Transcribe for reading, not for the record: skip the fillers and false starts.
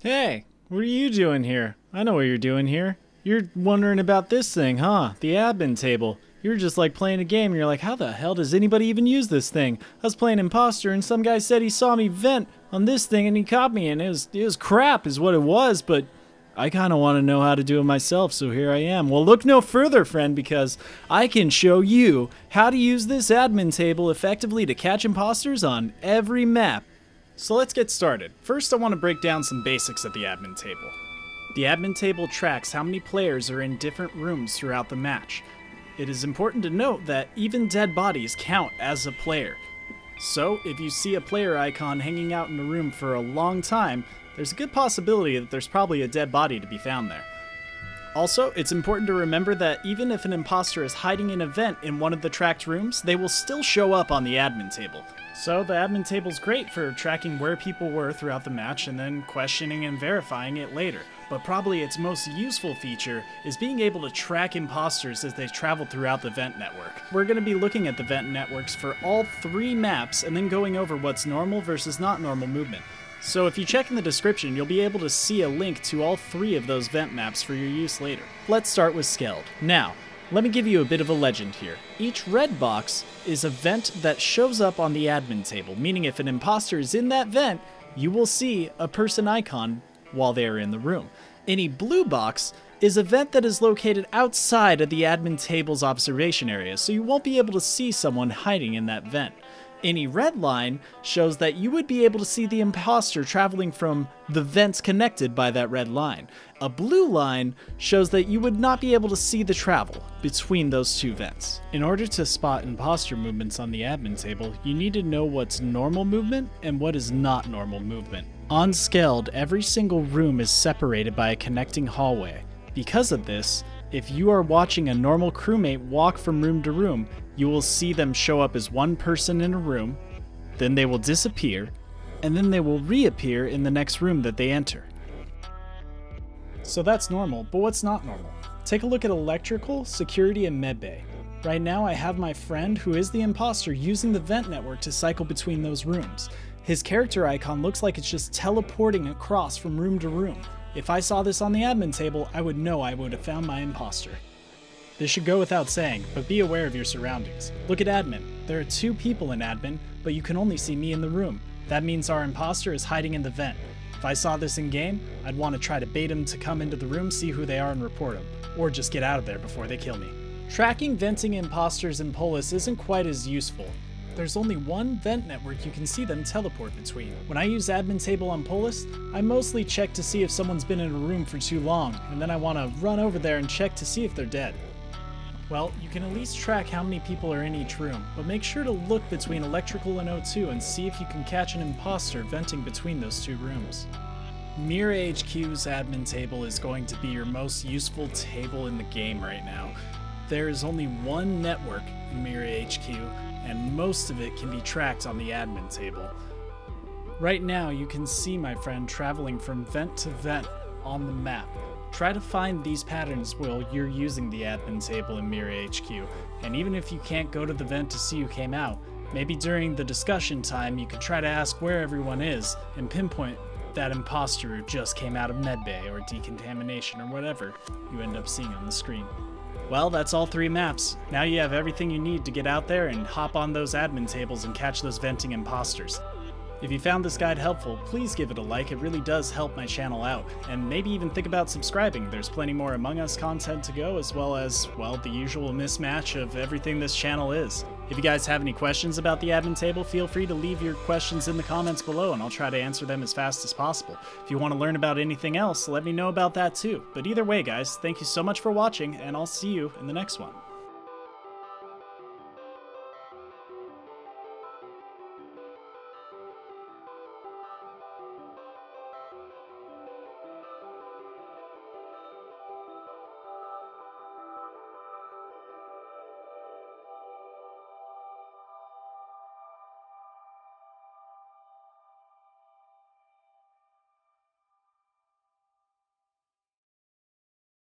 Hey, what are you doing here? I know what you're doing here. You're wondering about this thing, huh? The admin table. You're just like playing a game and you're like, how the hell does anybody even use this thing? I was playing Imposter and some guy said he saw me vent on this thing and he caught me and it was crap is what it was, but I kind of want to know how to do it myself, so here I am. Well, look no further, friend, because I can show you how to use this admin table effectively to catch imposters on every map. So let's get started. First, I want to break down some basics of the admin table. The admin table tracks how many players are in different rooms throughout the match. It is important to note that even dead bodies count as a player. So, if you see a player icon hanging out in a room for a long time, there's a good possibility that there's probably a dead body to be found there. Also, it's important to remember that even if an imposter is hiding in a vent in one of the tracked rooms, they will still show up on the admin table. So the admin table's great for tracking where people were throughout the match and then questioning and verifying it later. But probably its most useful feature is being able to track imposters as they travel throughout the vent network. We're going to be looking at the vent networks for all 3 maps and then going over what's normal versus not normal movement. So if you check in the description, you'll be able to see a link to all 3 of those vent maps for your use later. Let's start with Skeld. Now, let me give you a bit of a legend here. Each red box is a vent that shows up on the admin table, meaning if an imposter is in that vent, you will see a person icon while they are in the room. Any blue box is a vent that is located outside of the admin table's observation area, so you won't be able to see someone hiding in that vent. Any red line shows that you would be able to see the imposter traveling from the vents connected by that red line. A blue line shows that you would not be able to see the travel between those 2 vents. In order to spot imposter movements on the admin table, you need to know what's normal movement and what is not normal movement. On Skeld, every single room is separated by a connecting hallway. Because of this, if you are watching a normal crewmate walk from room to room, you will see them show up as one person in a room, then they will disappear, and then they will reappear in the next room that they enter. So that's normal, but what's not normal? Take a look at electrical, security, and medbay. Right now I have my friend who is the imposter using the vent network to cycle between those rooms. His character icon looks like it's just teleporting across from room to room. If I saw this on the admin table, I would know I would have found my imposter. This should go without saying, but be aware of your surroundings. Look at admin. There are 2 people in admin, but you can only see me in the room. That means our imposter is hiding in the vent. If I saw this in game, I'd want to try to bait him to come into the room, see who they are, and report them. Or just get out of there before they kill me. Tracking venting imposters in Polis isn't quite as useful. There's only one vent network you can see them teleport between. When I use admin table on Polis, I mostly check to see if someone's been in a room for too long, and then I want to run over there and check to see if they're dead. Well, you can at least track how many people are in each room, but make sure to look between electrical and O2 and see if you can catch an imposter venting between those 2 rooms. Mirror HQ's admin table is going to be your most useful table in the game right now. There is only one network in Mirror HQ, and most of it can be tracked on the admin table. Right now, you can see my friend traveling from vent to vent on the map. Try to find these patterns while you're using the admin table in Mirror HQ, and even if you can't go to the vent to see who came out, maybe during the discussion time you could try to ask where everyone is and pinpoint that imposter who just came out of medbay or decontamination or whatever you end up seeing on the screen. Well, that's all 3 maps. Now you have everything you need to get out there and hop on those admin tables and catch those venting imposters. If you found this guide helpful, please give it a like, it really does help my channel out, and maybe even think about subscribing. There's plenty more Among Us content to go, as well as, well, the usual mismatch of everything this channel is. If you guys have any questions about the admin table, feel free to leave your questions in the comments below and I'll try to answer them as fast as possible. If you want to learn about anything else, let me know about that too. But either way guys, thank you so much for watching and I'll see you in the next one.